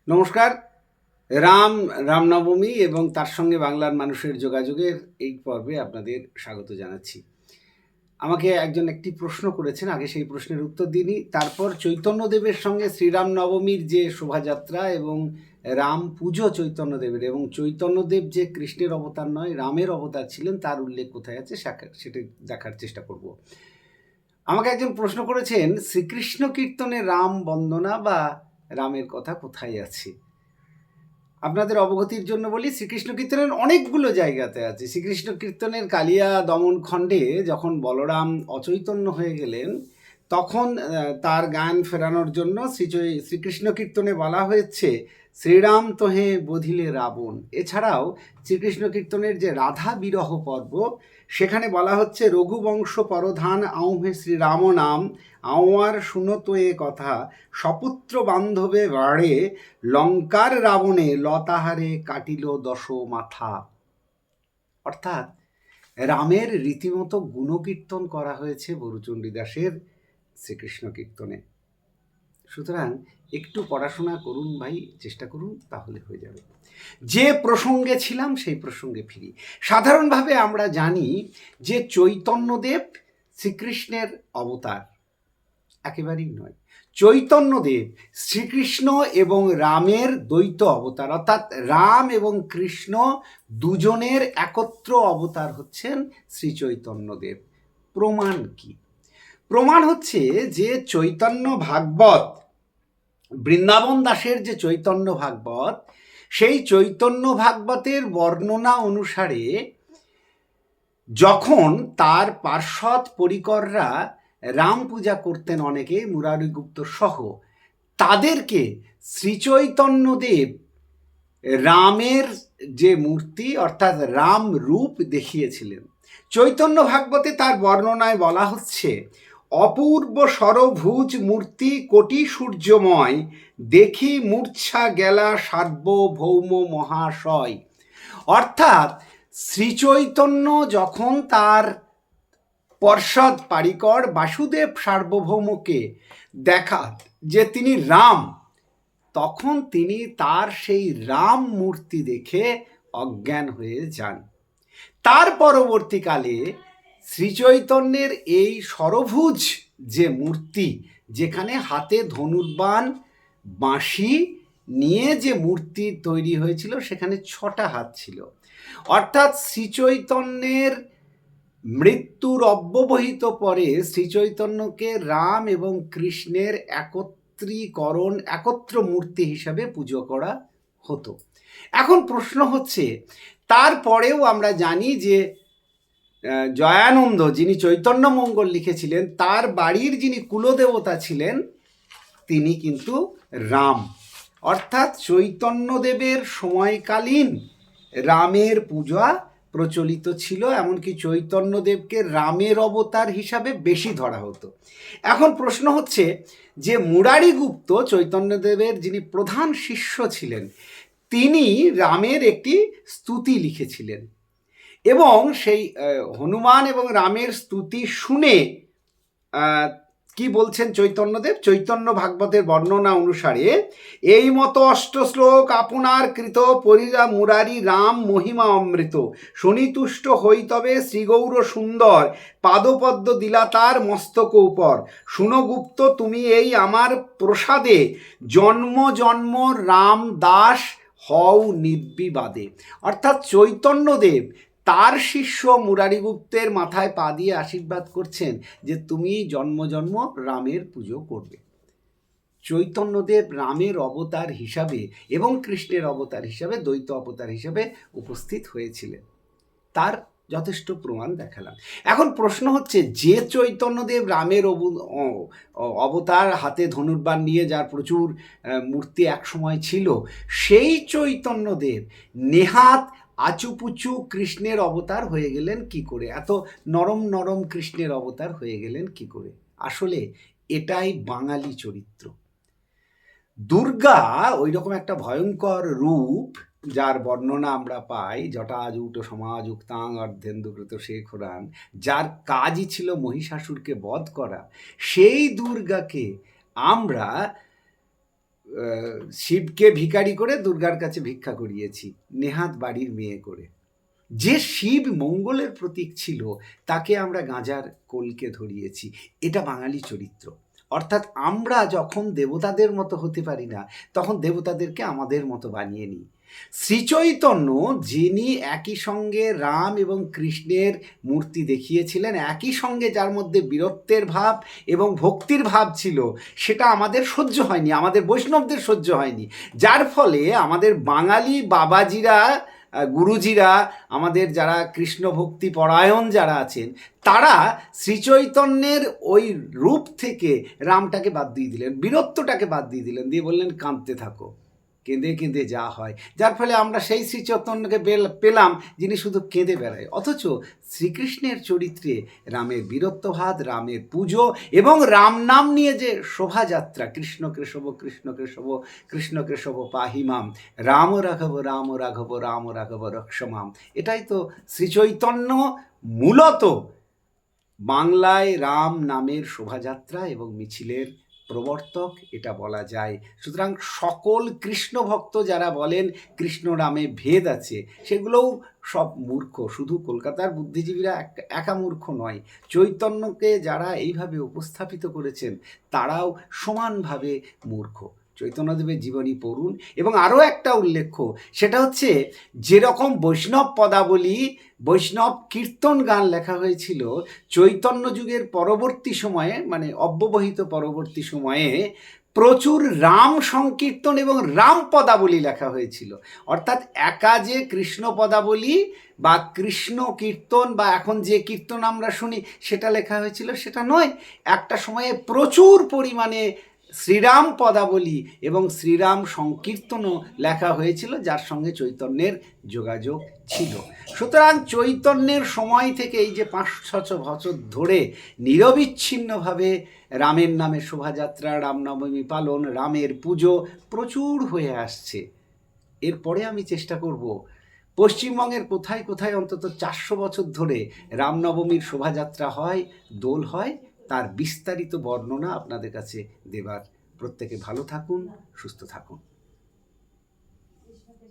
নমস্কার। রামনবমী এবং তার সঙ্গে বাংলার মানুষের যোগাযোগের এই পর্বে আপনাদের স্বাগত জানাচ্ছি। আমাকে একজন একটি প্রশ্ন করেছেন, আগে সেই প্রশ্নের উত্তর দিইনি। তারপর চৈতন্যদেবের সঙ্গে শ্রীরাম নবমীর যে শোভাযাত্রা এবং রাম পুজো চৈতন্যদেবের, এবং চৈতন্যদেব যে কৃষ্ণের অবতার নয় রামের অবতার ছিলেন, তার উল্লেখ কোথায় আছে সেটা দেখার চেষ্টা করব। আমাকে একজন প্রশ্ন করেছেন, শ্রীকৃষ্ণ কীর্তনে রাম বন্দনা বা রামের কথা কোথায় আছে? আপনাদের অবগতির জন্য বলি, শ্রীকৃষ্ণ কীর্তনের অনেকগুলো জায়গাতে আছে। শ্রীকৃষ্ণ কীর্তনের কালিয়া দমন খণ্ডে যখন বলরাম অচৈতন্য হয়ে গেলেন, তখন তার জ্ঞান ফেরানোর জন্য শ্রীকৃষ্ণ কীর্তনে বলা হয়েছে, শ্রীরাম তোহে বধিলে রাবণ। এছাড়াও শ্রীকৃষ্ণ কীর্তনের যে রাধা বিরহ পর্ব, সেখানে বলা হচ্ছে, রঘুবংশ পরধান আউহে শ্রীরাম নাম, আওয়ার শুনত এ কথা, সপুত্র বান্ধবে বাড়ে, লঙ্কার রাবণে লতাহারে কাটিল দশ মাথা। অর্থাৎ রামের রীতিমতো গুণকীর্তন করা হয়েছে বরুচণ্ডীদাসের শ্রীকৃষ্ণ কীর্তনে। সুতরাং একটু পড়াশোনা করুন ভাই, চেষ্টা করুন, তাহলে হয়ে যাবে। যে প্রসঙ্গে ছিলাম সেই প্রসঙ্গে ফিরি। সাধারণভাবে আমরা জানি যে চৈতন্যদেব শ্রীকৃষ্ণের অবতার, একেবারেই নয়। চৈতন্যদেব শ্রীকৃষ্ণ এবং রামের দ্বৈত অবতার, অর্থাৎ রাম এবং কৃষ্ণ দুজনের একত্র অবতার হচ্ছেন শ্রী চৈতন্যদেব। প্রমাণ কি? প্রমাণ হচ্ছে যে চৈতন্য ভাগবত, বৃন্দাবন দাসের যে চৈতন্য ভাগবত, সেই চৈতন্য ভাগবতের বর্ণনা অনুসারে যখন তার পার্ষদ পরিকররা রাম পূজা করতেন, অনেকে মুরারিগুপ্ত সহ, তাদেরকে শ্রীচৈতন্যদেব রামের যে মূর্তি অর্থাৎ রাম রূপ দেখিয়েছিলেন। চৈতন্য ভাগবতে তার বর্ণনায় বলা হচ্ছে, অপূর্ব সরভুজ মূর্তি কোটি সূর্যময়, দেখি মূর্ছা গেলা সার্বভৌম মহাশয়। অর্থাৎ শ্রীচৈতন্য যখন তার পার্ষদ পারিকর বাসুদেব সার্বভৌমকে দেখান যে তিনি রাম, তখন তিনি তার সেই রাম মূর্তি দেখে অজ্ঞান হয়ে যান। তার পরবর্তীকালে শ্রীচৈতন্যের এই সরভুজ যে মূর্তি, যেখানে হাতে ধনুর্বাণ বাঁশি নিয়ে যে মূর্তি তৈরি হয়েছিল, সেখানে 6টা হাত ছিল। অর্থাৎ শ্রীচৈতন্যের মৃত্যুর অব্যবহিত পরে শ্রীচৈতন্যকে রাম এবং কৃষ্ণের একত্র মূর্তি হিসাবে পুজো করা হতো। এখন প্রশ্ন হচ্ছে, তারপরেও আমরা জানি যে জয়ানন্দ, যিনি চৈতন্য মঙ্গল লিখেছিলেন, তার বাড়ির যিনি কুলদেবতা ছিলেন তিনি কিন্তু রাম। অর্থাৎ চৈতন্যদেবের সময়কালীন রামের পূজা প্রচলিত ছিল, এমনকি চৈতন্যদেবকে রামের অবতার হিসাবে বেশি ধরা হতো। এখন প্রশ্ন হচ্ছে যে মুরারিগুপ্ত, চৈতন্যদেবের যিনি প্রধান শিষ্য ছিলেন, তিনি রামের একটি স্তুতি লিখেছিলেন, এবং সেই হনুমান এবং রামের স্তুতি শুনে কি বলছেন চৈতন্যদেব? চৈতন্য ভাগবতের বর্ণনা অনুসারে, এই মতো অষ্টশ্লোক আপনার কৃত পরিরা মুরারি রাম মহিমা অমৃত, শনিতুষ্ট হই তবে শ্রীগৌর সুন্দর, পাদপদ্ম দিলা তার মস্তক উপর, শুনগুপ্ত তুমি এই আমার প্রসাদে, জন্ম জন্ম রাম দাস হও নির্বিবাদে। অর্থাৎ চৈতন্যদেব তার শিষ্য মুরারিগুপ্তের মাথায় পা দিয়ে আশীর্বাদ করছেন যে তুমি জন্ম জন্ম রামের পুজো করবে। চৈতন্যদেব রামের অবতার হিসাবে এবং কৃষ্ণের অবতার হিসাবে, দ্বৈত অবতার হিসাবে উপস্থিত হয়েছিলেন। তার যথেষ্ট প্রমাণ দেখালাম। এখন প্রশ্ন হচ্ছে, যে চৈতন্যদেব রামের অবতার, হাতে ধনুর্বাণ নিয়ে যার প্রচুর মূর্তি একসময় ছিল, সেই চৈতন্যদেব নেহাত আচুপুচু কৃষ্ণের অবতার হয়ে গেলেন কি করে? এত নরম নরম কৃষ্ণের অবতার হয়ে গেলেন কি করে? আসলে এটাই বাঙালি চরিত্র। দুর্গা ওই রকম একটা ভয়ঙ্কর রূপ, যার বর্ণনা আমরা পাই, জটাজুট সমাযুক্তাং অর্ধেন্দুকৃত শেখরান, যার কাজই ছিল মহিষাসুরকে বধ করা, সেই দুর্গাকে আমরা শিবকে ভিখারি করে দুর্গার কাছে ভিক্ষা করিয়েছি, নেহাত বাড়ির মেয়ে করে। যে শিব মঙ্গলের প্রতীক ছিল তাকে আমরা গাঁজার কোলকে ধরিয়েছি। এটা বাঙালি চরিত্র। অর্থাৎ আমরা যখন দেবতাদের মতো হতে পারি না, তখন দেবতাদেরকে আমাদের মতো বানিয়ে নিই। শ্রীচৈতন্য, যিনি একই সঙ্গে রাম এবং কৃষ্ণের মূর্তি দেখিয়েছিলেন, একই সঙ্গে যার মধ্যে বীরত্বের ভাব এবং ভক্তির ভাব ছিল, সেটা আমাদের সহ্য হয়নি, আমাদের বৈষ্ণবদের সহ্য হয়নি। যার ফলে আমাদের বাঙালি বাবাজিরা, গুরুজিরা, আমাদের যারা কৃষ্ণ ভক্তি পরায়ণ যারা আছেন, তারা শ্রীচৈতন্যের ওই রূপ থেকে রামটাকে বাদ দিয়ে দিলেন, বীরত্বটাকে বাদ দিয়ে দিলেন, দিয়ে বললেন কাঁদতে থাকো, কেঁদে কেঁদে যা হয়। যার ফলে আমরা সেই শ্রীচৈতন্যকে পেলাম যিনি শুধু কেঁদে বেড়ায়। অথচ শ্রীকৃষ্ণের চরিত্রে রামের বীরত্বভাব, রামের পুজো এবং রাম নাম নিয়ে যে শোভাযাত্রা, কৃষ্ণ কেশব কৃষ্ণ কেশব কৃষ্ণ কেশব পাহিমাম, রাম রাঘব রাম রাঘব রাম রাঘব রক্ষমাম, এটাই তো শ্রীচৈতন্য মূলত বাংলায় রাম নামের শোভাযাত্রা এবং মিছিলের প্রবর্তক, এটা বলা যায়। সুতরাং সকল কৃষ্ণ ভক্ত যারা বলেন কৃষ্ণ রামে ভেদ আছে, সেগুলোও সব মূর্খ। শুধু কলকাতার বুদ্ধিজীবীরা একা মূর্খ নয়, চৈতন্যকে যারা এইভাবে উপস্থাপিত করেছেন তারাও সমানভাবে মূর্খ। চৈতন্যদেবের জীবনী পড়ুন। এবং আরও একটা উল্লেখ্য, সেটা হচ্ছে যেরকম বৈষ্ণব পদাবলী, বৈষ্ণব কীর্তন গান লেখা হয়েছিল চৈতন্য যুগের পরবর্তী সময়ে, মানে অব্যবহিত পরবর্তী সময়ে, প্রচুর রাম সংকীর্তন এবং রাম পদাবলী লেখা হয়েছিল। অর্থাৎ একা যে কৃষ্ণ পদাবলী বা কৃষ্ণ কীর্তন বা এখন যে কীর্তন আমরা শুনি সেটা লেখা হয়েছিল সেটা নয়, একটা সময়ে প্রচুর পরিমাণে শ্রীরাম পদাবলী এবং শ্রীরাম সংকীর্তনও লেখা হয়েছিল, যার সঙ্গে চৈতন্যের যোগাযোগ ছিল। সুতরাং চৈতন্যের সময় থেকে এই যে 500-600 বছর ধরে নিরবিচ্ছিন্নভাবে রামের নামে শোভাযাত্রা, রামনবমী পালন, রামের পুজো প্রচুর হয়ে আসছে। এরপরে আমি চেষ্টা করব পশ্চিমবঙ্গের কোথায় কোথায় অন্তত 400 বছর ধরে রামনবমীর শোভাযাত্রা হয়, দোল হয়, তার বিস্তারিত বর্ণনা আপনাদের কাছে দেবার। প্রত্যেকে ভালো থাকুন, সুস্থ থাকুন।